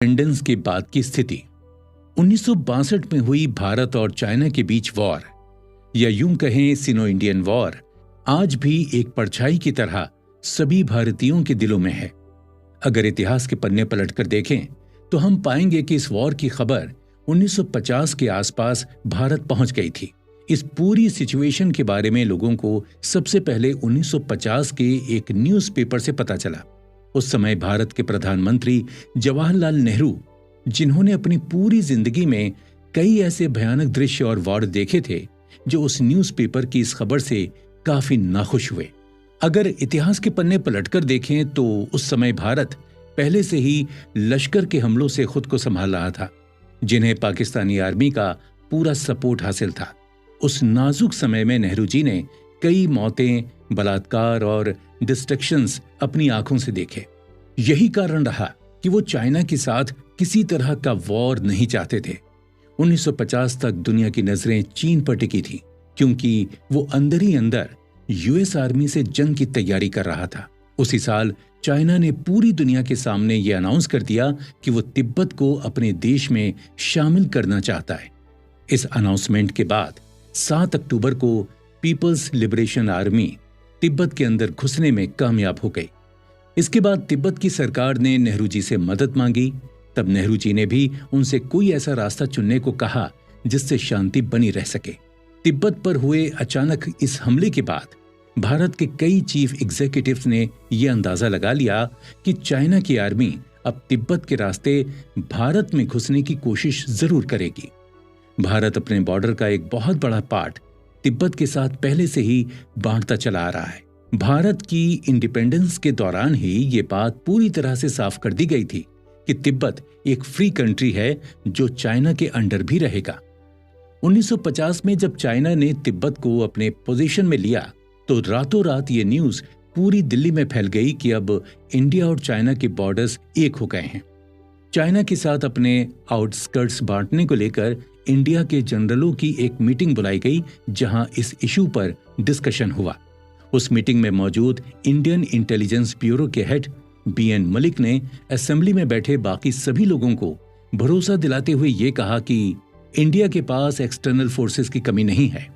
Independence के बाद की स्थिति 1962 में हुई भारत और चाइना के बीच वॉर, या यूं कहें सिनो इंडियन वॉर, आज भी एक परछाई की तरह सभी भारतीयों के दिलों में है। अगर इतिहास के पन्ने पलटकर देखें तो हम पाएंगे कि इस वॉर की खबर 1950 के आसपास भारत पहुंच गई थी। इस पूरी सिचुएशन के बारे में लोगों को सबसे पहले 1950 के एक न्यूज़पेपर से पता चला। उस समय भारत के प्रधानमंत्री जवाहरलाल नेहरू, जिन्होंने अपनी पूरी जिंदगी में कई ऐसे भयानक दृश्य और वॉर देखे थे, जो उस न्यूज़पेपर की इस खबर से काफी नाखुश हुए। अगर इतिहास के पन्ने पलटकर देखें तो उस समय भारत पहले से ही लश्कर के हमलों से खुद को संभाल रहा था, जिन्हें पाकिस्तानी आर्मी का पूरा सपोर्ट हासिल था। उस नाजुक समय में नेहरू जी ने कई मौतें, बलात्कार और डिस्ट्रक्शंस अपनी आंखों से देखे। यही कारण रहा कि वो चाइना के साथ किसी तरह का वॉर नहीं चाहते थे। 1950 तक दुनिया की नजरें चीन पर टिकी थी, क्योंकि वो अंदर ही अंदर यूएस आर्मी से जंग की तैयारी कर रहा था। उसी साल चाइना ने पूरी दुनिया के सामने ये अनाउंस कर दिया कि वो तिब्बत को अपने देश में शामिल करना चाहता है। इस अनाउंसमेंट के बाद 7 अक्टूबर को पीपल्स लिबरेशन आर्मी तिब्बत के अंदर घुसने में कामयाब हो गई। इसके बाद तिब्बत की सरकार ने नेहरू जी से मदद मांगी। तब नेहरू जी ने भी उनसे कोई ऐसा रास्ता चुनने को कहा जिससे शांति बनी रह सके। तिब्बत पर हुए अचानक इस हमले के बाद भारत के कई चीफ एग्जीक्यूटिव्स ने यह अंदाजा लगा लिया कि चाइना की आर्मी अब तिब्बत के रास्ते भारत में घुसने की कोशिश जरूर करेगी। भारत अपने बॉर्डर का एक बहुत बड़ा पार्ट तिब्बत के साथ पहले से ही बांटता चला आ रहा है। भारत की इंडिपेंडेंस के दौरान ही ये बात पूरी तरह से साफ कर दी गई थी कि तिब्बत एक फ्री कंट्री है जो चाइना के अंडर भी रहेगा। 1950 में जब चाइना ने तिब्बत को अपने पोजीशन में लिया तो रातों रात ये न्यूज पूरी दिल्ली में फैल गई कि अब इंडिया और चाइना के बॉर्डर्स एक हो गए हैं। चाइना के साथ अपने आउटस्कर्ट्स बांटने को लेकर इंडिया के जनरलों की एक मीटिंग बुलाई गई, जहां इस इशू पर डिस्कशन हुआ। उस मीटिंग में मौजूद इंडियन इंटेलिजेंस ब्यूरो के हेड बीएन मलिक ने असेंबली में बैठे बाकी सभी लोगों को भरोसा दिलाते हुए ये कहा कि इंडिया के पास एक्सटर्नल फोर्सेस की कमी नहीं है।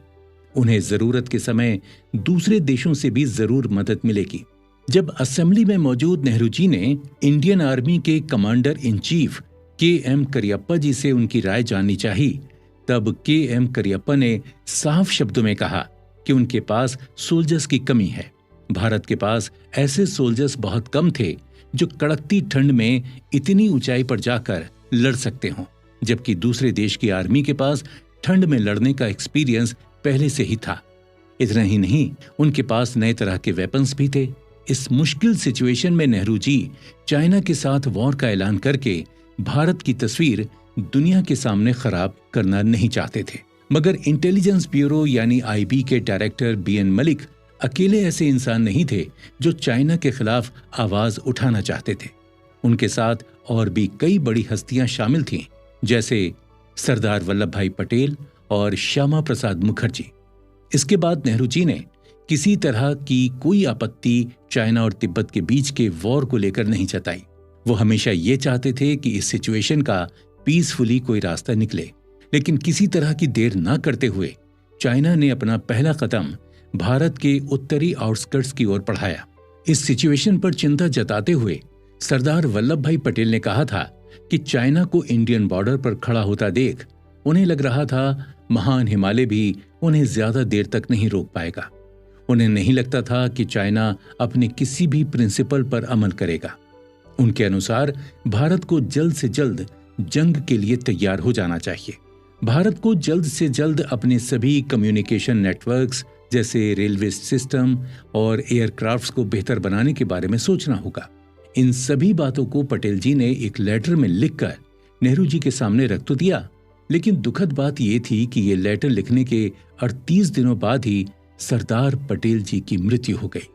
उन्हें जरूरत के समय दूसरे देशों से भी जरूर मदद मिलेगी। जब असेंबली में मौजूद नेहरू जी ने इंडियन आर्मी के commander in chief KM. Cariappa जी से उनकी राय जाननी चाहिए, तब के.एम. करियप्पा ने साफ शब्दों में कहा कि उनके पास सोल्जर्स की कमी है। भारत के पास ऐसे सोल्जर्स बहुत कम थे जो कड़कती ठंड में इतनी ऊंचाई पर जाकर लड़ सकते हों, जबकि दूसरे देश की आर्मी के पास ठंड में लड़ने का एक्सपीरियंस पहले से ही था। इतना ही नहीं, उनके पास नए तरह के वेपन्स भी थे। इस मुश्किल सिचुएशन में नेहरू जी चाइना के साथ वॉर का ऐलान करके भारत की तस्वीर दुनिया के सामने खराब करना नहीं चाहते थे। मगर इंटेलिजेंस ब्यूरो यानी आईबी के डायरेक्टर बीएन मलिक अकेले ऐसे इंसान नहीं थे जो चाइना के खिलाफ आवाज उठाना चाहते थे। उनके साथ और भी कई बड़ी हस्तियां शामिल थीं, जैसे सरदार वल्लभ भाई पटेल और श्यामा प्रसाद मुखर्जी। इसके बाद नेहरू जी ने किसी तरह की कोई आपत्ति चाइना और तिब्बत के बीच के वॉर को लेकर नहीं जताई। वो हमेशा ये चाहते थे कि इस सिचुएशन का पीसफुली कोई रास्ता निकले। लेकिन किसी तरह की देर ना करते हुए चाइना ने अपना पहला कदम भारत के उत्तरी आउटस्कर्ट्स की ओर बढ़ाया। इस सिचुएशन पर चिंता जताते हुए सरदार वल्लभ भाई पटेल ने कहा था कि चाइना को इंडियन बॉर्डर पर खड़ा होता देख उन्हें लग रहा था महान हिमालय भी उन्हें ज्यादा देर तक नहीं रोक पाएगा। उन्हें नहीं लगता था कि चाइना अपने किसी भी प्रिंसिपल पर अमल करेगा। उनके अनुसार भारत को जल्द से जल्द जंग के लिए तैयार हो जाना चाहिए। भारत को जल्द से जल्द अपने सभी कम्युनिकेशन नेटवर्क्स जैसे रेलवे सिस्टम और एयरक्राफ्ट्स को बेहतर बनाने के बारे में सोचना होगा। इन सभी बातों को पटेल जी ने एक लेटर में लिखकर नेहरू जी के सामने रख तो दिया, लेकिन दुखद बात यह थी कि ये लेटर लिखने के 38 दिनों बाद ही सरदार पटेल जी की मृत्यु हो गई।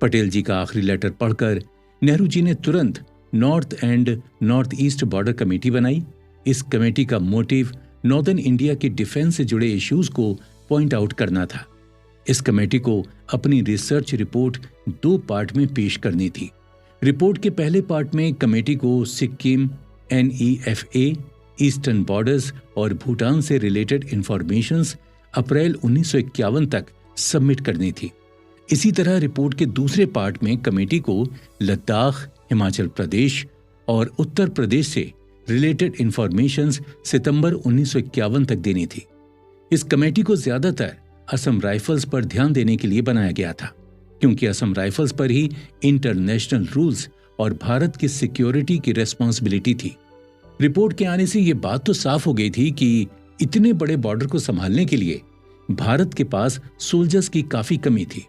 पटेल जी का आखिरी लेटर पढ़कर नेहरू जी ने तुरंत north and north east border committee बनाई। इस कमेटी का मोटिव नॉर्दर्न इंडिया के डिफेंस से जुड़े इश्यूज को पॉइंट आउट करना था। इस कमेटी को अपनी रिसर्च रिपोर्ट 2 पार्ट में पेश करनी थी। रिपोर्ट के पहले पार्ट में कमेटी को सिक्किम, NEFA, ईस्टर्न बॉर्डर्स और भूटान से रिलेटेड इंफॉर्मेशंस अप्रैल 1951 तक सबमिट करनी थी। इसी तरह रिपोर्ट के दूसरे पार्ट में कमेटी को लद्दाख, हिमाचल प्रदेश और उत्तर प्रदेश से रिलेटेड इंफॉर्मेशंस सितंबर 1951 तक देनी थी। इस कमेटी को ज्यादातर असम राइफल्स पर ध्यान देने के लिए बनाया गया था, क्योंकि असम राइफल्स पर ही इंटरनेशनल रूल्स और भारत की सिक्योरिटी की रेस्पॉन्सिबिलिटी थी। रिपोर्ट के आने से यह बात तो साफ हो गई थी कि इतने बड़े बॉर्डर को संभालने के लिए भारत के पास सोल्जर्स की काफी कमी थी।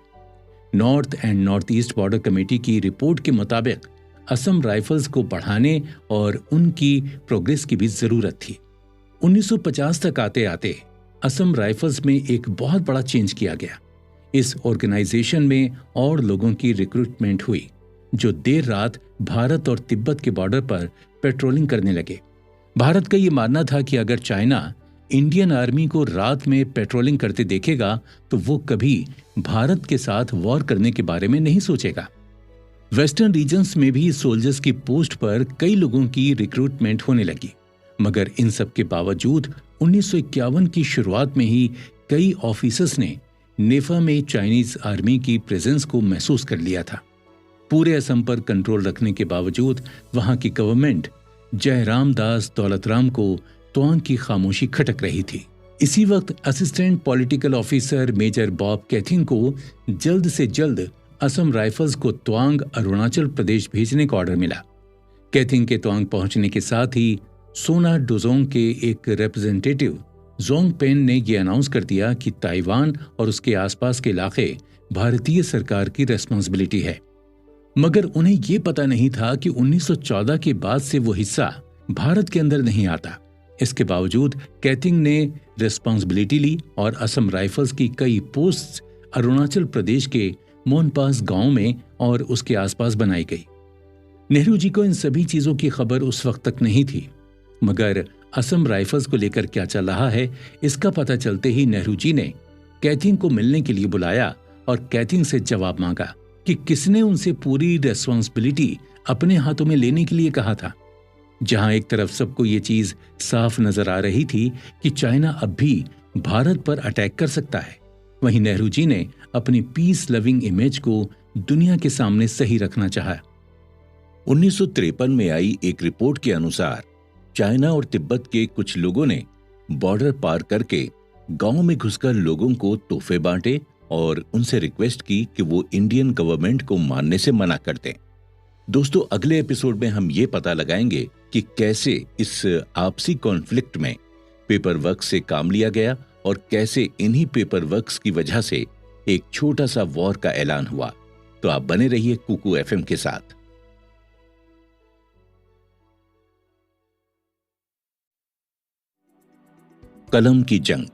North and north east border committee की रिपोर्ट के मुताबिक असम राइफल्स को बढ़ाने और उनकी प्रोग्रेस की भी जरूरत थी। 1950 तक आते आते असम राइफल्स में एक बहुत बड़ा चेंज किया गया। इस ऑर्गेनाइजेशन में और लोगों की रिक्रूटमेंट हुई जो देर रात भारत और तिब्बत के बॉर्डर पर पेट्रोलिंग करने लगे। भारत का ये मानना था कि अगर चाइना इंडियन आर्मी को रात में पेट्रोलिंग करते देखेगा तो वो कभी भारत के साथ वॉर करने के बारे में नहीं सोचेगा। वेस्टर्न रीजन्स में भी सोल्जर्स की पोस्ट पर कई लोगों की रिक्रूटमेंट होने लगी, मगर इन सब के बावजूद 1951 की शुरुआत में ही कई ऑफिसर्स ने नेफा में चाइनीज आर्मी की प्रेजेंस को महसूस कर लिया था। पूरे असम पर कंट्रोल रखने के बावजूद वहां की गवर्नमेंट जयराम दास दौलतराम को त्वांग की खामोशी खटक रही थी। इसी वक्त assistant political officer major Bob Khathing को जल्द से जल्द असम राइफल्स को त्वांग अरुणाचल प्रदेश भेजने का ऑर्डर मिला। कैथिंग के त्वांग पहुंचने के साथ ही सोना डोजोंग के एक रिप्रेजेंटेटिव जोंग पेन ने यह अनाउंस कर दिया कि ताइवान और उसके आसपास के इलाके भारतीय सरकार की रेस्पॉन्सिबिलिटी है। मगर उन्हें यह पता नहीं था कि 1914 के बाद से वो हिस्सा भारत के अंदर नहीं आता। इसके बावजूद कैथिंग ने रेस्पॉन्सिबिलिटी ली और असम राइफल्स की कई पोस्ट्स अरुणाचल प्रदेश के मोनपास गांव में और उसके आसपास बनाई गई। नेहरू जी को इन सभी चीजों की खबर उस वक्त तक नहीं थी, मगर असम राइफल्स को लेकर क्या चल रहा है इसका पता चलते ही नेहरू जी ने कैथिंग को मिलने के लिए बुलाया और कैथिंग से जवाब मांगा कि किसने उनसे पूरी रेस्पॉन्सिबिलिटी अपने हाथों में लेने के लिए कहा था। जहां एक तरफ सबको ये चीज साफ नजर आ रही थी कि चाइना अब भी भारत पर अटैक कर सकता है, वहीं नेहरू जी ने अपनी पीस लविंग इमेज को दुनिया के सामने सही रखना चाहा। 1953 में आई एक रिपोर्ट के अनुसार चाइना और तिब्बत के कुछ लोगों ने बॉर्डर पार करके गांव में घुसकर लोगों को तोहफे बांटे और उनसे रिक्वेस्ट की कि वो इंडियन गवर्नमेंट को मानने से मना कर दें। दोस्तों, अगले एपिसोड में हम ये पता लगाएंगे कि कैसे इस आपसी कॉन्फ्लिक्ट में पेपर वर्क से काम लिया गया और कैसे इन्हीं पेपर वर्क्स की वजह से एक छोटा सा वॉर का ऐलान हुआ। तो आप बने रहिए कुकू एफएम के साथ। कलम की जंग।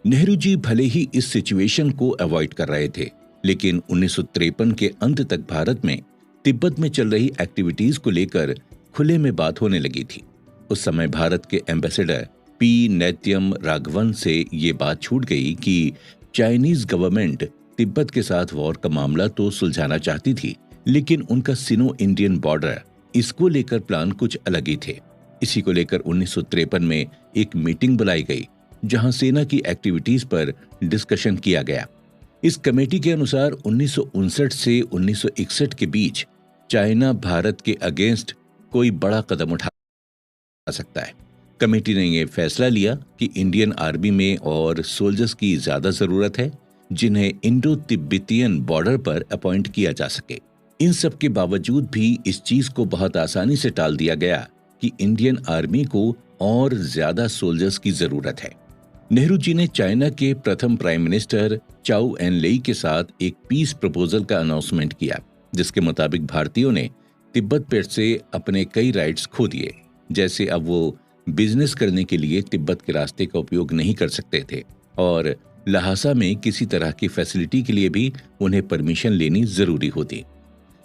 नेहरू जी भले ही इस सिचुएशन को अवॉइड कर रहे थे, लेकिन 1953 के अंत तक भारत में तिब्बत में चल रही एक्टिविटीज को लेकर खुले में बात होने लगी थी। उस समय भारत के एम्बेसडर पी नैत्यम राघवन से ये बात छूट गई कि चाइनीज गवर्नमेंट तिब्बत के साथ वॉर का मामला तो सुलझाना चाहती थी, लेकिन उनका सिनो इंडियन बॉर्डर, इसको लेकर प्लान कुछ अलग ही थे। इसी को लेकर 1953 में एक मीटिंग बुलाई गई जहां सेना की एक्टिविटीज पर डिस्कशन किया गया। इस कमेटी के अनुसार 1959 से 1961 के बीच चाइना भारत के अगेंस्ट कोई बड़ा कदम उठा सकता है। कमेटी ने यह फैसला लिया कि इंडियन आर्मी में और सोल्जर्स की ज्यादा जरूरत है जिन्हें इंडो तिब्बतियन बॉर्डर पर अपॉइंट किया जा सके। इन सब के बावजूद भी इस चीज को बहुत आसानी से टाल दिया गया कि इंडियन आर्मी को और ज्यादा सोल्जर्स की जरूरत है। नेहरू जी ने चाइना के प्रथम प्राइम मिनिस्टर चाउ एन लेई के साथ एक पीस प्रपोजल का अनाउंसमेंट किया, जिसके मुताबिक भारतीयों ने तिब्बत पर से अपने कई राइट्स खो दिए। जैसे अब वो बिजनेस करने के लिए तिब्बत के रास्ते का उपयोग नहीं कर सकते थे और लहासा में किसी तरह की फैसिलिटी के लिए भी उन्हें परमिशन लेनी जरूरी होती।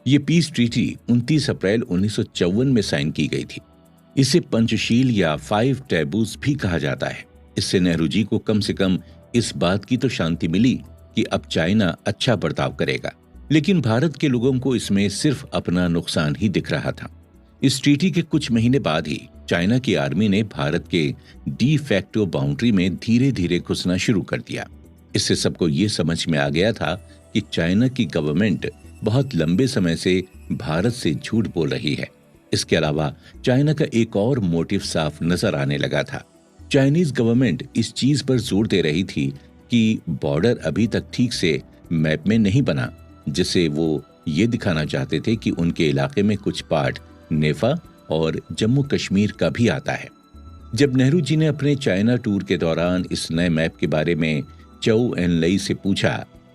ये पीस ट्रीटी 29 अप्रैल 1954 में साइन की गई थी। इसे पंचशील या 5 टैबूज भी कहा जाता है। इससे नेहरू जी को कम से कम इस बात की तो शांति मिली कि अब चाइना अच्छा बर्ताव करेगा, लेकिन भारत के लोगों को इसमें सिर्फ अपना नुकसान ही दिख रहा था। इस ट्रीटी के कुछ महीने बाद ही चाइना की आर्मी ने भारत के डी फैक्टो बाउंड्री में धीरे धीरे घुसना शुरू कर दिया। इससे सबको ये समझ में आ गया था कि चाइना की गवर्नमेंट बहुत लंबे समय से भारत से झूठ बोल रही है। इसके अलावा चाइना का एक और मोटिव साफ नजर आने लगा था। चाइनीज गवर्नमेंट इस चीज पर जोर दे रही थी कि बॉर्डर अभी तक ठीक से मैप में नहीं बना, जिससे वो ये दिखाना चाहते थे कि उनके इलाके में कुछ पार्ट नेफा और जम्मू कश्मीर का भी आता है। जब नेहरू जी ने अपने चाइना टूर के दौरान इस नए मैप के बारे में चौ एनलई से पूछा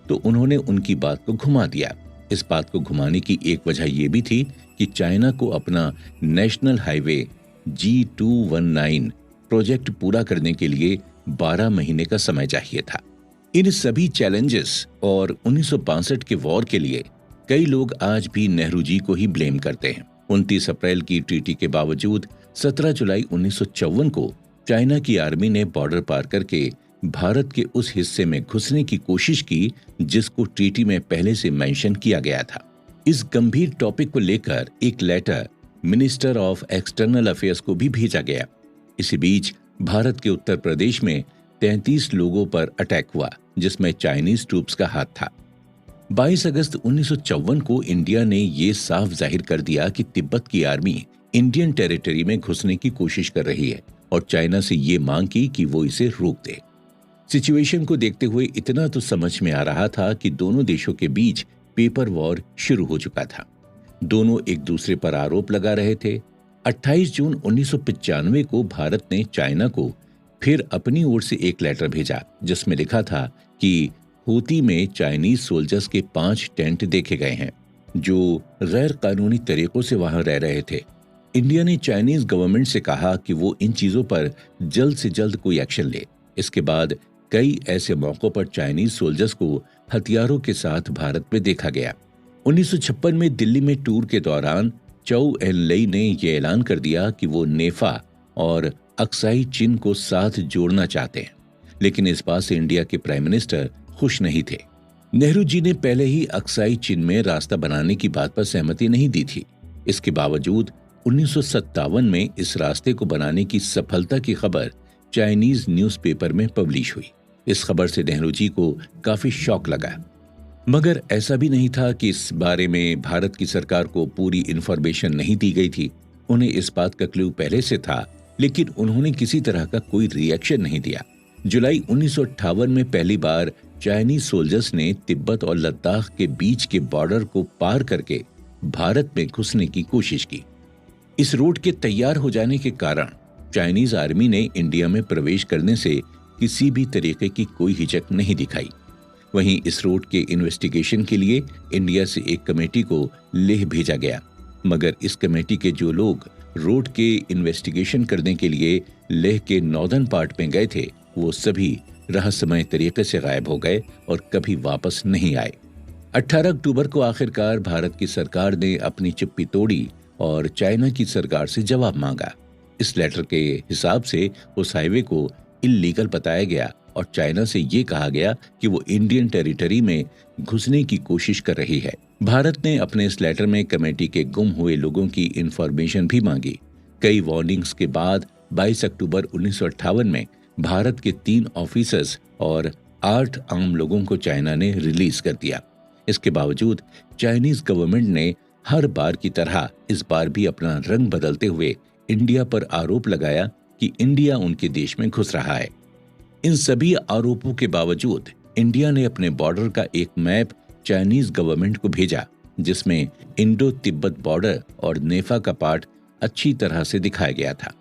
तो उन्होंने उनकी बात को घुमा दिया। इस बात को घुमाने की एक वजह यह भी थी कि चाइना को अपना नेशनल हाईवे G219 प्रोजेक्ट पूरा करने के लिए 12 महीने का समय चाहिए था। इन सभी चैलेंजेस और 1962 के वॉर के लिए कई लोग आज भी नेहरू जी को ही ब्लेम करते हैं। 29 अप्रैल की ट्रीटी के बावजूद 17 जुलाई 1954 को चाइना की आर्मी ने बॉर्डर पार करके भारत के उस हिस्से में घुसने की कोशिश की जिसको ट्रीटी में पहले से मेंशन किया गया था। इस गंभीर टॉपिक को लेकर एक letter minister of external affairs को भी भेजा गया। इसी बीच भारत के उत्तर प्रदेश में 33 लोगों पर अटैक हुआ जिसमें चाइनीज ट्रूप्स का हाथ था। 22 अगस्त 1954 को इंडिया ने ये साफ जाहिर कर दिया कि तिब्बत की आर्मी इंडियन टेरिटरी में घुसने की कोशिश कर रही है और चाइना से ये मांग की कि वो इसे रोक दे। सिचुएशन को देखते हुए इतना तो समझ में आ रहा था कि दोनों देशों के बीच पेपर वॉर शुरू हो चुका था। दोनों एक दूसरे पर आरोप लगा रहे थे। 28 जून 1995 को भारत ने चाइना को फिर अपनी ओर से एक लेटर भेजा जिसमें लिखा था कि हूती में चाइनीज सोल्जर्स के 5 टेंट देखे गए हैं जो गैर कानूनी तरीकों से वहां रह रहे थे। इंडिया ने चाइनीज गवर्नमेंट से कहा कि वो इन चीजों पर जल्द से जल्द कोई एक्शन ले। इसके बाद कई ऐसे मौकों पर चाइनीज सोल्जर्स को हथियारों के साथ भारत में देखा गया। 1956 में दिल्ली में टूर के दौरान चौ एनलई ने यह ऐलान कर दिया कि वो नेफा और अक्साई चिन को साथ जोड़ना चाहते हैं, लेकिन इस बात से इंडिया के प्राइम मिनिस्टर खुश नहीं थे। नेहरू जी ने पहले ही अक्साई चिन में रास्ता बनाने की बात पर सहमति नहीं दी थी। इसके बावजूद 1957 में इस रास्ते को बनाने की सफलता की खबर चाइनीज न्यूज़पेपर में पब्लिश हुई। इस खबर से नेहरू जी को काफी शॉक लगा, मगर ऐसा भी नहीं था कि इस बारे में भारत की सरकार को पूरी इंफॉर्मेशन नहीं दी गई थी। उन्हें इस बात का क्लू पहले से था, लेकिन उन्होंने किसी तरह का कोई रिएक्शन नहीं दिया। जुलाई 1958 में पहली बार चाइनीज सोल्जर्स ने तिब्बत और लद्दाख के बीच के बॉर्डर को पार करके भारत में घुसने की कोशिश की। इस रोड के तैयार हो जाने के कारण चाइनीज आर्मी ने इंडिया में प्रवेश करने से किसी भी तरीके की कोई हिचक नहीं दिखाई। वहीं इस रोड के इन्वेस्टिगेशन के लिए इंडिया से एक कमेटी को लेह भेजा गया, मगर इस कमेटी के जो लोग रोड के इन्वेस्टिगेशन करने के लिए लेह के नॉर्दर्न पार्ट में गए थे वो सभी रहस्यमय तरीके से गायब हो गए और कभी वापस नहीं आए। 18 अक्टूबर को आखिरकार भारत की सरकार ने अपनी चुप्पी तोड़ी और चाइना की सरकार से जवाब मांगा। इस लेटर के हिसाब से उस हाईवे को इल्लीगल बताया गया और चाइना से ये कहा गया कि वो इंडियन टेरिटरी में घुसने की कोशिश कर रही है। भारत ने अपने इस लेटर में कमेटी के गुम हुए लोगों की इंफॉर्मेशन भी मांगी। कई वार्निंग्स के बाद 22 अक्टूबर 1958 में भारत के 3 ऑफिसर्स और 8 आम लोगों को चाइना ने रिलीज कर दिया। इसके बावजूद चाइनीज गवर्नमेंट ने हर बार की तरह इस बार भी अपना रंग बदलते हुए इंडिया पर आरोप लगाया कि इंडिया उनके देश में घुस रहा है। इन सभी आरोपों के बावजूद इंडिया ने अपने बॉर्डर का एक मैप चाइनीज गवर्नमेंट को भेजा जिसमें इंडो तिब्बत बॉर्डर और नेफा का पार्ट अच्छी तरह से दिखाया गया था।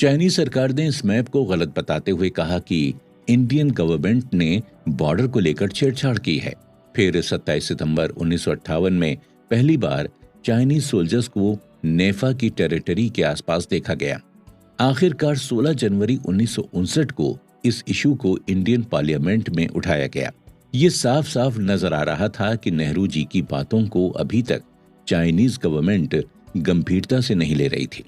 चाइनीज सरकार ने इस मैप को गलत बताते हुए कहा कि इंडियन गवर्नमेंट ने बॉर्डर को लेकर छेड़छाड़ की है। फिर 27 सितंबर 1958 में पहली बार चाइनीज सोल्जर्स को नेफा की टेरिटरी के आसपास देखा गया। आखिरकार 16 जनवरी 1959 को इस इशू को इंडियन पार्लियामेंट में उठाया गया। ये साफ साफ नजर आ रहा था कि नेहरू जी की बातों को अभी तक चाइनीज गवर्नमेंट गंभीरता से नहीं ले रही थी।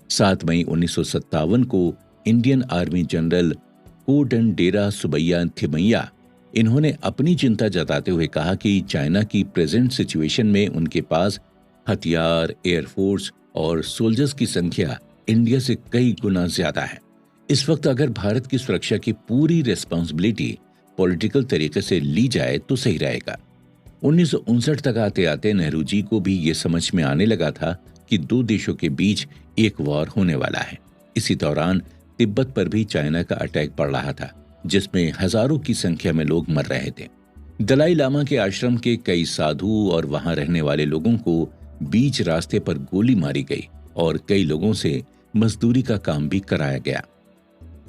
7 मई 1957 को Indian army general Kodandera Subayya Thimayya इन्होंने अपनी चिंता जताते हुए कहा कि चाइना की प्रेजेंट सिचुएशन में उनके पास हथियार, एयरफोर्स और सोल्जर्स की संख्या इंडिया से कई गुना ज्यादा है। इस वक्त अगर भारत की सुरक्षा की पूरी रिस्पॉन्सिबिलिटी पॉलिटिकल तरीके से ली जाए तो सही रहेगा। 1959 तक आते आते नेहरू जी को भी ये समझ में आने लगा था कि दो देशों के बीच एक वॉर होने वाला है। इसी दौरान तिब्बत पर भी चाइना का अटैक पड़ रहा था, जिसमें हजारों की संख्या में लोग मर रहे थे। दलाई लामा के आश्रम के कई साधु और वहां रहने वाले लोगों को बीच रास्ते पर गोली मारी गई और कई लोगों से मजदूरी का काम भी कराया गया।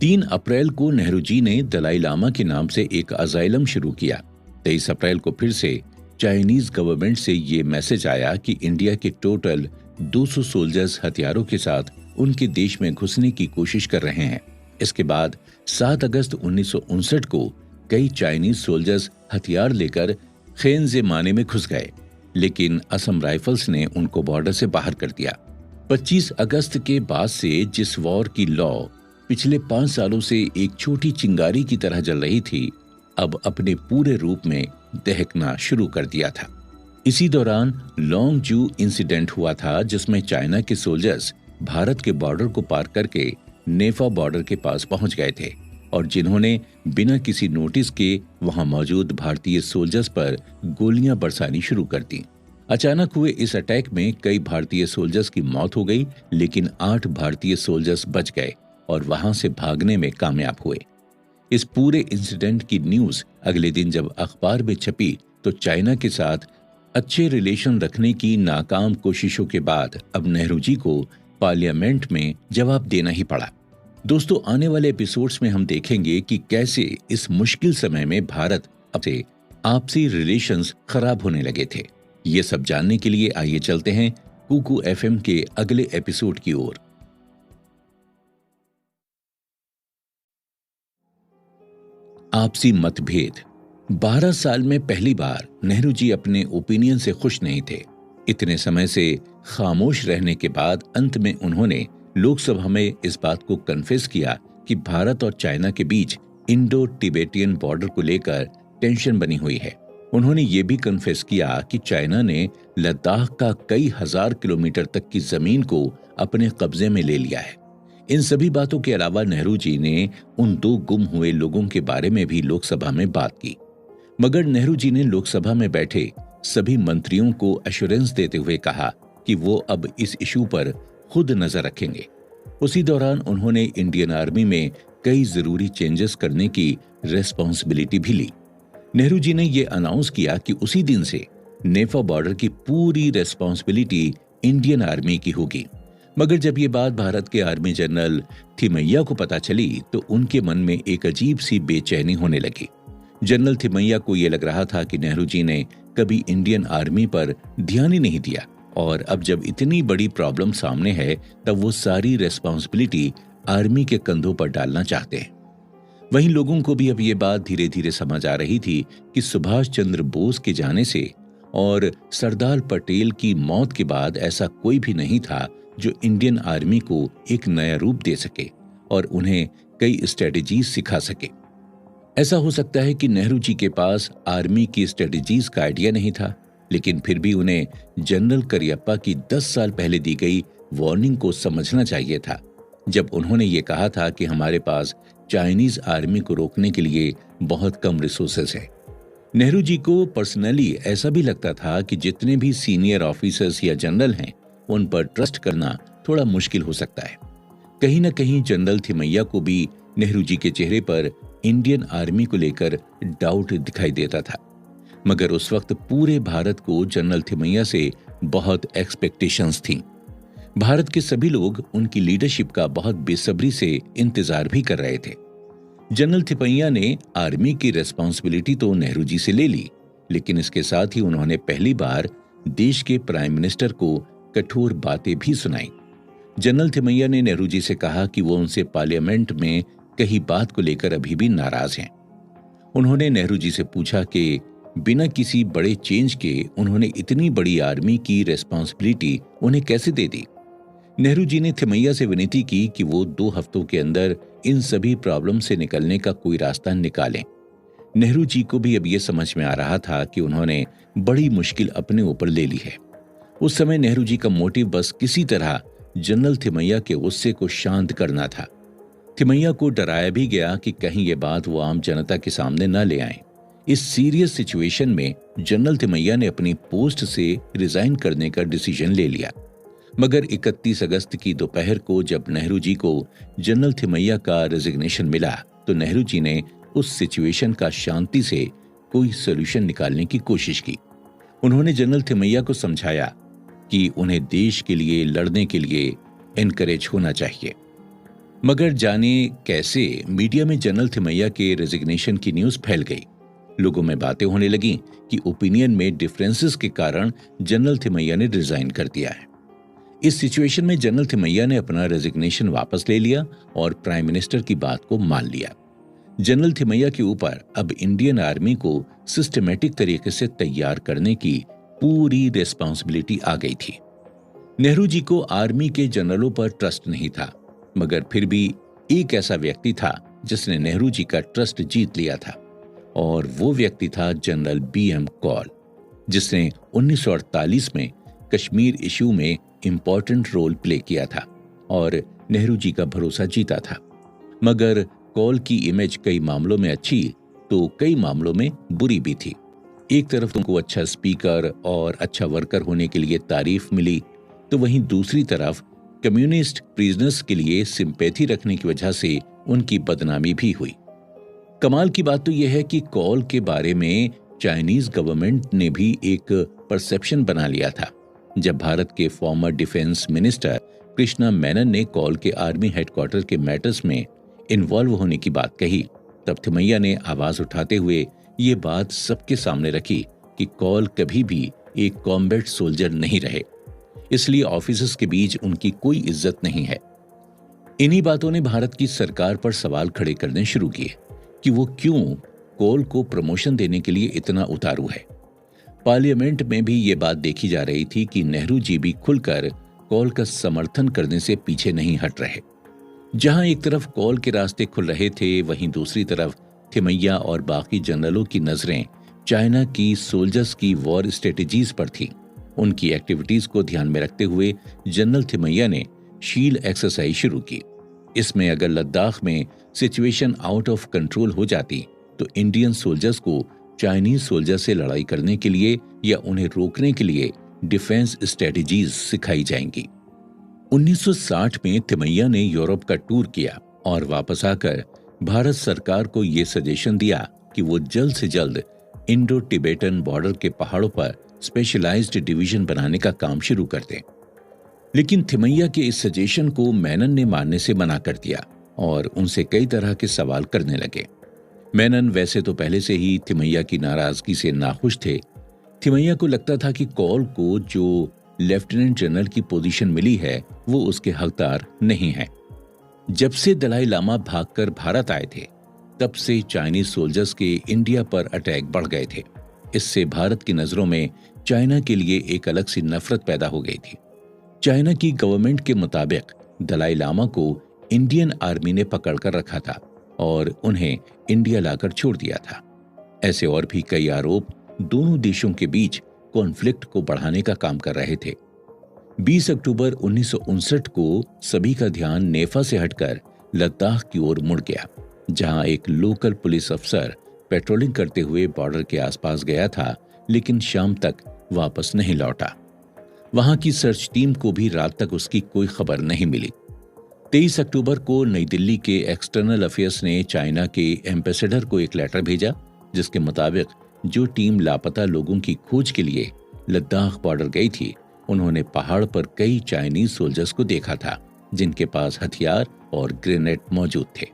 3 अप्रैल को नेहरू जी ने दलाई लामा के नाम से एक अजाइलम शुरू किया। 23 अप्रैल को फिर से चाइनीज गवर्नमेंट से ये मैसेज आया कि इंडिया के टोटल 200 सोल्जर्स हथियारों के साथ उनके देश में घुसने की कोशिश कर रहे हैं। इसके बाद 7 अगस्त 1959 को कई चाइनीज सोल्जर्स हथियार लेकर खेनज़ेमाने में घुस गए, लेकिन असम राइफल्स ने उनको बॉर्डर से बाहर कर दिया। 25 अगस्त के बाद से जिस वॉर की लौ पिछले 5 सालों से एक छोटी चिंगारी की तरह जल रही थी, अब अपने पूरे रूप में दहकना शुरू कर दिया था। इसी दौरान लॉन्ग जू इंसिडेंट हुआ था, जिसमें चाइना के सोल्जर्स भारत के बॉर्डर को पार करके नेफा बॉर्डर के पास पहुंच गए थे और जिन्होंने बिना किसी नोटिस के वहां मौजूद भारतीय सोल्जर्स पर गोलियां बरसानी शुरू कर दी। अचानक हुए इस अटैक में कई भारतीय सोल्जर्स की मौत हो गई, लेकिन 8 भारतीय सोल्जर्स बच गए और वहां से भागने में कामयाब हुए। इस पूरे इंसिडेंट की न्यूज अगले दिन जब अखबार में छपी तो चाइना के साथ अच्छे रिलेशन रखने की नाकाम कोशिशों के बाद अब नेहरू जी को पार्लियामेंट में जवाब देना ही पड़ा। दोस्तों, आने वाले एपिसोड्स में हम देखेंगे कि कैसे इस मुश्किल समय में भारत से आपसी रिलेशंस खराब होने लगे थे। ये सब जानने के लिए आइए चलते हैं कुकू एफएम के अगले एपिसोड की ओर। आपसी मतभेद। 12 साल में पहली बार नेहरू जी अपने ओपिनियन से खुश नहीं थे। इतने समय से खामोश रहने के बाद अंत में उन्होंने लोकसभा में इस बात को कन्फेस किया कि भारत और चाइना के बीच इंडो टिबेटियन बॉर्डर को लेकर टेंशन बनी हुई है। उन्होंने ये भी कन्फेस किया कि चाइना ने लद्दाख का कई हजार किलोमीटर तक की जमीन को अपने कब्जे में ले लिया है। इन सभी बातों के अलावा नेहरू जी ने उन 2 गुम हुए लोगों के बारे में भी लोकसभा में बात की, मगर नेहरू जी ने लोकसभा में बैठे सभी मंत्रियों को एश्योरेंस देते हुए कहा कि वो अब इस इशू पर खुद नजर रखेंगे। उसी दौरान उन्होंने इंडियन आर्मी में कई जरूरी चेंजेस करने की रेस्पॉन्सिबिलिटी भी ली। नेहरू जी ने यह अनाउंस किया कि उसी दिन से नेफा बॉर्डर की पूरी रेस्पॉन्सिबिलिटी इंडियन आर्मी की होगी। मगर जब ये बात भारत के आर्मी जनरल थिमैया को पता चली तो उनके मन में एक अजीब सी बेचैनी होने लगी। जनरल थिमैया को यह लग रहा था कि नेहरू जी ने कभी इंडियन आर्मी पर ध्यान ही नहीं दिया और अब जब इतनी बड़ी प्रॉब्लम सामने है तब वो सारी रेस्पॉन्सिबिलिटी आर्मी के कंधों पर डालना चाहते हैं। वहीं लोगों को भी अब ये बात धीरे धीरे समझ आ रही थी कि सुभाष चंद्र बोस के जाने से और सरदार पटेल की मौत के बाद ऐसा कोई भी नहीं था जो इंडियन आर्मी को एक नया रूप दे सके और उन्हें कई स्ट्रेटेजीज सिखा सके। ऐसा हो सकता है कि नेहरू जी के पास आर्मी की स्ट्रेटेजीज का आइडिया नहीं था, लेकिन फिर भी उन्हें जनरल करियप्पा की 10 साल पहले दी गई वार्निंग को समझना चाहिए था, जब उन्होंने ये कहा था कि हमारे पास चाइनीज आर्मी को रोकने के लिए बहुत कम रिसोर्सेस है। नेहरू जी को पर्सनली ऐसा भी लगता था कि जितने भी सीनियर ऑफिसर्स या जनरल हैं उन पर ट्रस्ट करना थोड़ा मुश्किल हो सकता है। कहीं न कहीं जनरल थिमैया को भी नेहरू जी के चेहरे पर इंडियन आर्मी को लेकर डाउट दिखाई देता था, मगर उस वक्त पूरे भारत को जनरल थिमैया से बहुत एक्सपेक्टेशंस थी। भारत के सभी लोग उनकी लीडरशिप का बहुत बेसब्री से इंतजार भी कर रहे थे। जनरल थिमैया ने आर्मी की रेस्पॉन्सिबिलिटी तो नेहरू जी से ले ली, लेकिन इसके साथ ही उन्होंने पहली बार देश के प्राइम मिनिस्टर को कठोर बातें भी सुनाई। जनरल थिमैया ने नेहरू जी से कहा कि वो उनसे पार्लियामेंट में कही बात को लेकर अभी भी नाराज हैं। उन्होंने नेहरू जी से पूछा कि बिना किसी बड़े चेंज के उन्होंने इतनी बड़ी आर्मी की रेस्पॉन्सिबिलिटी उन्हें कैसे दे दी। नेहरू जी ने थिमैया से विनती की कि वो 2 हफ्तों के अंदर इन सभी प्रॉब्लम से निकलने का कोई रास्ता निकालें। नेहरू जी को भी अब ये समझ में आ रहा था कि उन्होंने बड़ी मुश्किल अपने ऊपर ले ली है। उस समय नेहरू जी का मोटिव बस किसी तरह जनरल थिमैया के गुस्से को शांत करना था। थिमैया को डराया भी गया कि कहीं ये बात वो आम जनता के सामने न ले आए। इस सीरियस सिचुएशन में जनरल थिमैया ने अपनी पोस्ट से रिजाइन करने का डिसीजन ले लिया। मगर 31 अगस्त की दोपहर को जब नेहरू जी को जनरल थिमैया का रेजिग्नेशन मिला तो नेहरू जी ने उस सिचुएशन का शांति से कोई सोल्यूशन निकालने की कोशिश की। उन्होंने जनरल थिमैया को समझाया कि उन्हें देश के लिए लड़ने के लिए एनकरेज होना चाहिए। मगर जाने कैसे मीडिया में जनरल थिमैया के रेजिग्नेशन की न्यूज फैल गई। लोगों में बातें होने लगी कि ओपिनियन में डिफरेंसेस के कारण जनरल थिमैया ने रिजाइन कर दिया है। इस सिचुएशन में जनरल थिमैया ने अपना रेजिग्नेशन वापस ले लिया और प्राइम मिनिस्टर की बात को मान लिया। जनरल थिमैया के ऊपर अब इंडियन आर्मी को सिस्टमैटिक तरीके से तैयार करने की पूरी रिस्पांसिबिलिटी आ गई थी। नेहरू जी को आर्मी के जनरलों पर ट्रस्ट नहीं था, मगर फिर भी एक ऐसा व्यक्ति था जिसने नेहरू जी का ट्रस्ट जीत लिया था, और वो व्यक्ति था जनरल BM कौल, जिसने 1948 में कश्मीर इश्यू में इंपॉर्टेंट रोल प्ले किया था और नेहरू जी का भरोसा जीता था। मगर कौल की इमेज कई मामलों में अच्छी तो कई मामलों में बुरी भी थी। एक तरफ उनको अच्छा स्पीकर और अच्छा वर्कर होने के लिए तारीफ मिली, तो वहीं दूसरी तरफ कम्युनिस्ट प्रिजनर्स के लिए सिंपैथी रखने की वजह से उनकी बदनामी भी हुई। कमाल की बात तो यह है कि कौल के बारे में चाइनीज गवर्नमेंट ने भी एक परसेप्शन बना लिया था। जब भारत के farmer defence minister Krishna Menon ने कौल के आर्मी हेडक्वार्टर के मैटर्स में इन्वॉल्व होने की बात कही, तब थिमैया ने आवाज उठाते हुए ये बात सबके सामने रखी कि कौल कभी भी एक कॉम्बैट सोल्जर नहीं रहे, इसलिए ऑफिसर्स के बीच उनकी कोई इज्जत नहीं है। इन्हीं बातों ने भारत की सरकार पर सवाल खड़े करने शुरू किए कि वो क्यों कौल को प्रमोशन देने के लिए इतना उतारू है। पार्लियामेंट में भी ये बात देखी जा रही थी कि नेहरू जी भी खुलकर कौल का समर्थन करने से पीछे नहीं हट रहे। जहां एक तरफ कौल के रास्ते खुल रहे थे, वहीं दूसरी तरफ थिमैया और बाकी जनरलों की नजरें चाइना की सोल्जर्स की वॉर स्ट्रेटेजीज पर थी। उनकी एक्टिविटीज को ध्यान में रखते हुए जनरल थिमैया ने शील्ड एक्सरसाइज शुरू की। इसमें अगर लद्दाख में सिचुएशन आउट ऑफ कंट्रोल हो जाती तो इंडियन सोल्जर्स को चाइनीज सोल्जर से लड़ाई करने के लिए या उन्हें रोकने के लिए डिफेंस स्ट्रेटेजीज सिखाई जाएंगी। 1960 में थिमैया ने यूरोप का टूर किया और वापस आकर भारत सरकार को यह सजेशन दिया कि वो जल्द से जल्द इंडो टिबेटन बॉर्डर के पहाड़ों पर स्पेशलाइज्ड डिवीजन बनाने का काम शुरू कर दें। लेकिन थिमैया के इस सजेशन को मेनन ने मानने से मना कर दिया और उनसे कई तरह के सवाल करने लगे। मेनन वैसे तो पहले से ही थिमैया की नाराजगी से नाखुश थे। थिमैया को लगता था कि कौल को जो लेफ्टिनेंट जनरल की पोजीशन मिली है वो उसके हकदार नहीं है। जब से दलाई लामा भागकर भारत आए थे तब से चाइनीज सोल्जर्स के इंडिया पर अटैक बढ़ गए थे। इससे भारत की नजरों में चाइना के लिए एक अलग सी नफरत पैदा हो गई थी। चाइना की गवर्नमेंट के मुताबिक दलाई लामा को इंडियन आर्मी ने पकड़कर रखा था और उन्हें इंडिया लाकर छोड़ दिया था। ऐसे और भी कई आरोप दोनों देशों के बीच कॉन्फ्लिक्ट को बढ़ाने का काम कर रहे थे। 20 अक्टूबर 1959 को सभी का ध्यान नेफा से हटकर लद्दाख की ओर मुड़ गया, जहां एक लोकल पुलिस अफसर पेट्रोलिंग करते हुए बॉर्डर के आसपास गया था, लेकिन शाम तक वापस नहीं लौटा। वहां की सर्च टीम को भी रात तक उसकी कोई खबर नहीं मिली। 23 अक्टूबर को नई दिल्ली के एक्सटर्नल अफेयर्स ने चाइना के एम्बेसडर को एक लेटर भेजा, जिसके मुताबिक जो टीम लापता लोगों की खोज के लिए लद्दाख बॉर्डर गई थी, उन्होंने पहाड़ पर कई चाइनीज सोल्जर्स को देखा था जिनके पास हथियार और ग्रेनेड मौजूद थे।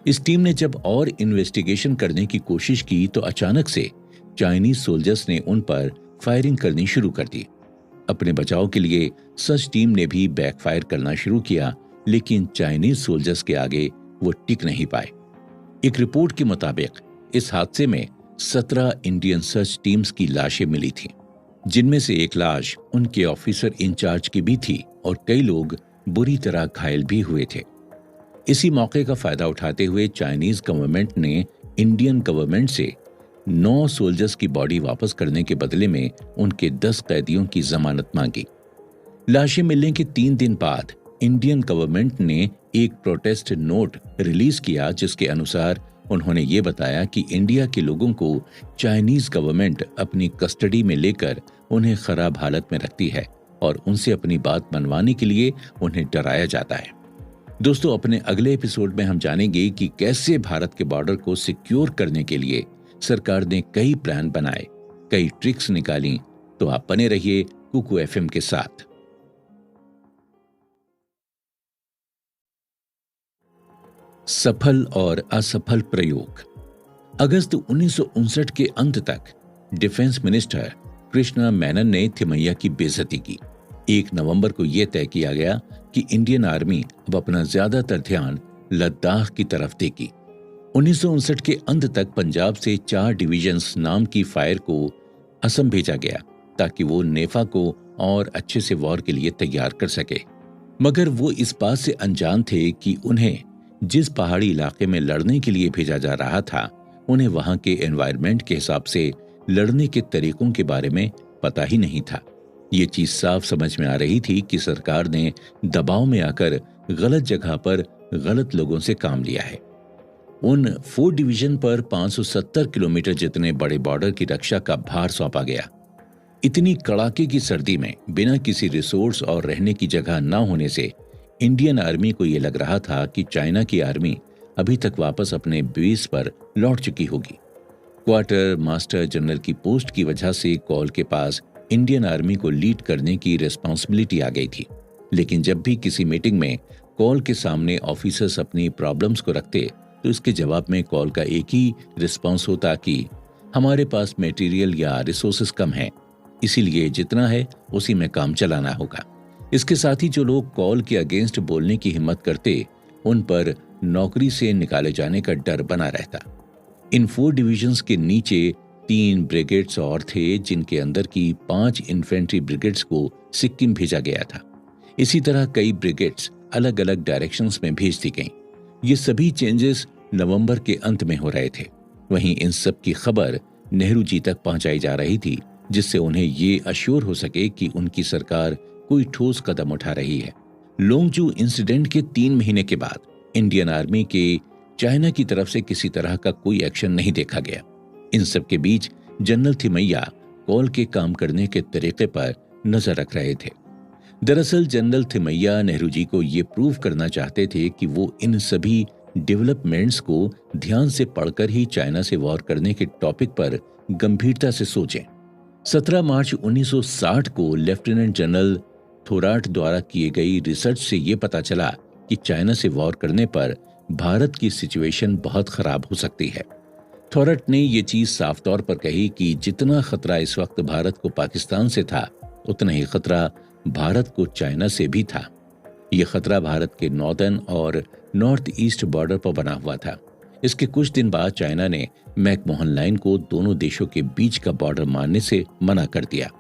इस टीम ने जब और इन्वेस्टिगेशन करने की कोशिश की तो अचानक से चाइनीज सोल्जर्स ने उन पर फायरिंग करनी शुरू कर दी। अपने बचाव के लिए सर्च टीम ने भी बैकफायर करना शुरू किया, लेकिन चाइनीज सोल्जर्स के आगे वो टिक नहीं पाए। एक रिपोर्ट के मुताबिक इस हादसे में 17 इंडियन सर्च टीम्स की लाशें मिली थीं, जिनमें से एक लाश उनके ऑफिसर इंचार्ज की भी थी और कई लोग बुरी तरह घायल भी हुए थे। इसी मौके का फायदा उठाते हुए चाइनीज गवर्नमेंट ने इंडियन गवर्नमेंट से 9 सोल्जर्स की बॉडी वापस करने के बदले में उनके 10 कैदियों की जमानत मांगी। लाशें मिलने के 3 दिन बाद इंडियन गवर्नमेंट ने एक प्रोटेस्ट नोट रिलीज किया, जिसके अनुसार उन्होंने ये बताया कि इंडिया के लोगों को चाइनीज गवर्नमेंट अपनी कस्टडी में लेकर उन्हें खराब हालत में रखती है और उनसे अपनी बात मनवाने के लिए उन्हें डराया जाता है। दोस्तों, अपने अगले एपिसोड में हम जानेंगे कि कैसे भारत के बॉर्डर को सिक्योर करने के लिए सरकार ने कई प्लान बनाए, कई ट्रिक्स निकाली। तो आप बने रहिए कुकू एफएम के साथ। सफल और असफल प्रयोग। अगस्त 1959 के अंत तक डिफेंस मिनिस्टर कृष्णा मेनन ने थिमैया की बेइज्जती की। 1 नवंबर को यह तय किया गया कि इंडियन आर्मी अब अपना ज्यादातर ध्यान लद्दाख की तरफ देगी। 1959 के अंत तक पंजाब से 4 डिवीजन्स नाम की फायर को असम भेजा गया ताकि वो नेफा को और अच्छे से वॉर के लिए तैयार कर सके, मगर वो इस बात से अनजान थे कि उन्हें जिस पहाड़ी इलाके में लड़ने के लिए भेजा जा रहा था, उन्हें वहां के एनवायरनमेंट के हिसाब से लड़ने के तरीकों के बारे में पता ही नहीं था। ये चीज साफ समझ में आ रही थी कि सरकार ने दबाव में आकर गलत जगह पर गलत लोगों से काम लिया है। उन 4 डिवीजन पर 570 किलोमीटर जितने बड़े बॉर्डर की रक्षा का भार सौंपा गया। इतनी कड़ाके की सर्दी में बिना किसी रिसोर्स और रहने की जगह न होने से इंडियन आर्मी को यह लग रहा था कि चाइना की आर्मी अभी तक वापस अपने बेस पर लौट चुकी होगी। क्वार्टर मास्टर जनरल की पोस्ट की वजह से कॉल के पास इंडियन आर्मी को लीड करने की रिस्पांसिबिलिटी आ गई थी। लेकिन जब भी किसी मीटिंग में कॉल के सामने ऑफिसर्स अपनी प्रॉब्लम्स को रखते तो इसके जवाब में कॉल का एक ही रिस्पांस होता कि हमारे पास मटेरियल या रिसोर्सेस कम है, इसीलिए जितना है उसी में काम चलाना होगा। इसके साथ ही जो लोग कॉल के अगेंस्ट बोलने की हिम्मत करते, उन पर नौकरी से निकाले जाने का डर बना रहता। इन 4 डिविजन्स के नीचे 3 ब्रिगेड्स और थे, जिनके अंदर की 5 इन्फेंट्री ब्रिगेड्स को सिक्किम भेजा गया था। इसी तरह कई ब्रिगेड्स अलग अलग डायरेक्शंस में भेज दी गईं। ये सभी चेंजेस नवंबर के अंत में हो रहे थे। वहीं इन सब की खबर नेहरू जी तक पहुंचाई जा रही थी, जिससे उन्हें ये अश्योर हो सके कि उनकी सरकार कोई ठोस कदम उठा रही है। लोंगजू इंसिडेंट के 3 महीने के बाद इंडियन आर्मी के चाइना की तरफ से किसी तरह का कोई एक्शन नहीं देखा गया। इन सब के बीच जनरल थिमैया कॉल के काम करने के तरीके पर नजर रख रहे थे। दरअसल जनरल थिमैया नेहरू जी को ये प्रूव करना चाहते थे कि वो इन सभी डेवलपमेंट्स को ध्यान से पढ़कर ही चाइना से वॉर करने के टॉपिक पर गंभीरता से सोचें। 17 मार्च 1960 को लेफ्टिनेंट जनरल थोराट द्वारा किए गई रिसर्च से ये पता चला कि चाइना से वॉर करने पर भारत की सिचुएशन बहुत खराब हो सकती है। थोराट ने ये चीज साफ तौर पर कही कि जितना खतरा इस वक्त भारत को पाकिस्तान से था, उतना ही खतरा भारत को चाइना से भी था। ये खतरा भारत के नॉर्दर्न और नॉर्थ ईस्ट बॉर्डर पर बना हुआ था। इसके कुछ दिन बाद चाइना ने मैकमोहन लाइन को दोनों देशों के बीच का बॉर्डर मानने से मना कर दिया।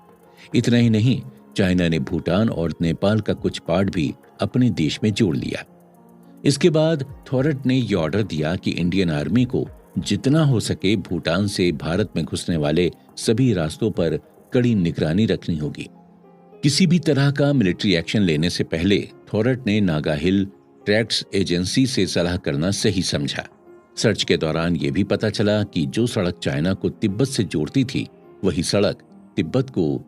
इतना ही नहीं, चाइना ने भूटान और नेपाल का कुछ पार्ट भी अपने देश में जोड़ लिया। इसके बाद थोरट ने यह ऑर्डर दिया कि इंडियन आर्मी को जितना हो सके भूटान से भारत में घुसने वाले सभी रास्तों पर कड़ी निगरानी रखनी होगी। किसी भी तरह का मिलिट्री एक्शन लेने से पहले थोरट ने नागा हिल ट्रैक्ट्स एजेंसी से सलाह करना सही समझा। सर्च के दौरान यह भी पता चला कि जो सड़क चाइना को तिब्बत से जोड़ती थी, वही सड़क तिब्बत को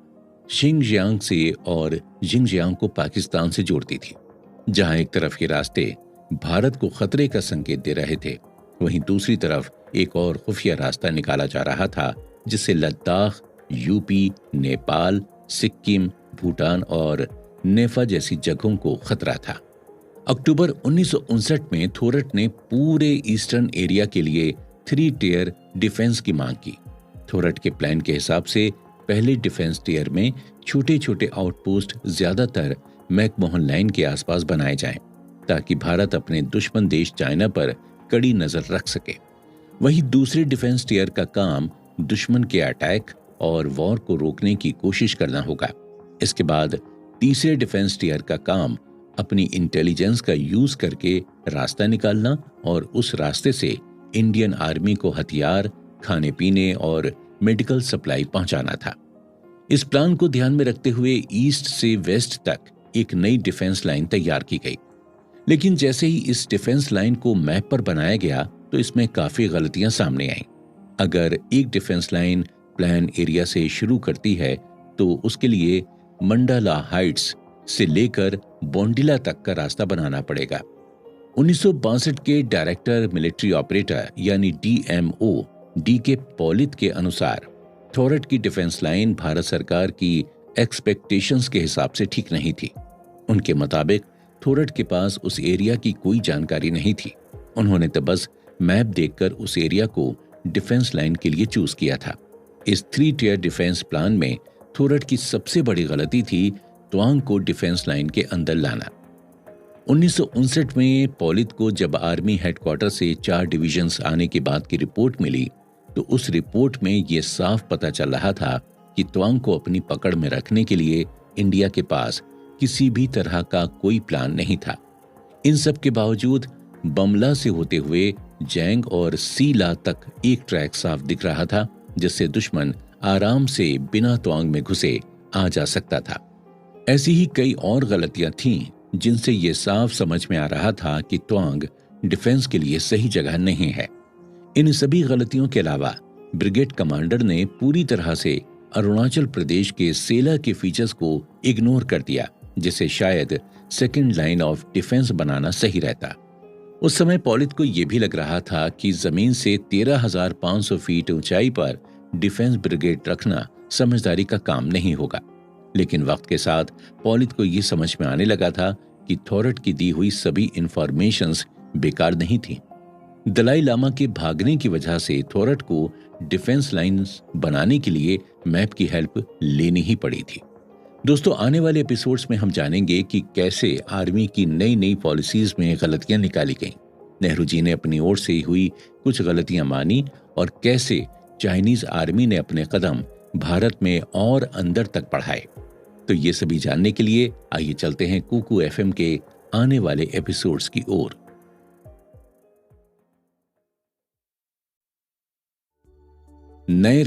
शिंगजियांग से और जिंगजियांग को पाकिस्तान से जोड़ती थी। जहां एक तरफ के रास्ते भारत को खतरे का संकेत दे रहे थे, वहीं दूसरी तरफ एक और खुफिया रास्ता निकाला जा रहा था, जिससे लद्दाख, यूपी, नेपाल, सिक्किम, भूटान और नेफा जैसी जगहों को खतरा था। अक्टूबर 1959 में थोरट ने पूरे ईस्टर्न एरिया के लिए 3 टियर डिफेंस की मांग की। थोरट के प्लान के हिसाब से पहले डिफेंस टियर में छोटे छोटे आउटपोस्ट ज्यादातर मैकमोहन लाइन के आसपास बनाए जाएं, ताकि भारत अपने दुश्मन देश चाइना पर कड़ी नजर रख सके। वहीं दूसरे डिफेंस टियर का काम दुश्मन के अटैक और वॉर को रोकने की कोशिश करना होगा। इसके बाद तीसरे डिफेंस टियर का काम अपनी इंटेलिजेंस का यूज करके रास्ता निकालना और उस रास्ते से इंडियन आर्मी को हथियार, खाने पीने और मेडिकल सप्लाई पहुंचाना था। इस प्लान को ध्यान में रखते हुए ईस्ट से वेस्ट तक एक नई डिफेंस लाइन तैयार की गई। लेकिन जैसे ही इस डिफेंस लाइन को मैप पर बनाया गया तो इसमें काफी गलतियां सामने आईं। अगर एक डिफेंस लाइन प्लान एरिया से शुरू करती है तो उसके लिए मंडाला हाइट्स से लेकर बोंडिला तक का रास्ता बनाना पड़ेगा। 1962 के डायरेक्टर मिलिट्री ऑपरेटर यानी DMO DK पॉलित के अनुसार थोरट की डिफेंस लाइन भारत सरकार की एक्सपेक्टेशंस के हिसाब से ठीक नहीं थी। उनके मुताबिक थोरट के पास उस एरिया की कोई जानकारी नहीं थी। उन्होंने तो बस मैप देखकर उस एरिया को डिफेंस लाइन के लिए चूज किया था। इस 3 टियर डिफेंस प्लान में थोरट की सबसे बड़ी गलती थी तवांग को डिफेंस लाइन के अंदर लाना। 1959 में पॉलित को जब आर्मी हेडक्वार्टर से 4 डिविजन्स आने के बाद की रिपोर्ट मिली तो उस रिपोर्ट में यह साफ पता चल रहा था कि तवांग को अपनी पकड़ में रखने के लिए इंडिया के पास किसी भी तरह का कोई प्लान नहीं था। इन सब के बावजूद बमला से होते हुए जैंग और सीला तक एक ट्रैक साफ दिख रहा था जिससे दुश्मन आराम से बिना तवांग में घुसे आ जा सकता था। ऐसी ही कई और गलतियां थीं जिनसे यह साफ समझ में आ रहा था कि तवांग डिफेंस के लिए सही जगह नहीं है। इन सभी गलतियों के अलावा ब्रिगेड कमांडर ने पूरी तरह से अरुणाचल प्रदेश के सेला के फीचर्स को इग्नोर कर दिया, जिसे शायद सेकेंड लाइन ऑफ डिफेंस बनाना सही रहता। उस समय पॉलित को यह भी लग रहा था कि जमीन से 13,500 फीट ऊंचाई पर डिफेंस ब्रिगेड रखना समझदारी का काम नहीं होगा। लेकिन वक्त के साथ पॉलित को यह समझ में आने लगा था कि थोरट की दी हुई सभी इंफॉर्मेशंस बेकार नहीं थी। दलाई लामा के भागने की वजह से थोरट को डिफेंस लाइंस बनाने के लिए मैप की हेल्प लेनी ही पड़ी थी। दोस्तों, आने वाले एपिसोड्स में हम जानेंगे कि कैसे आर्मी की नई नई पॉलिसीज में गलतियां निकाली गईं। नेहरू जी ने अपनी ओर से हुई कुछ गलतियां मानी और कैसे चाइनीज आर्मी ने अपने कदम भारत में और अंदर तक बढ़ाए। तो ये सभी जानने के लिए आइए चलते हैं कुकू FM के आने वाले एपिसोड्स की ओर। नए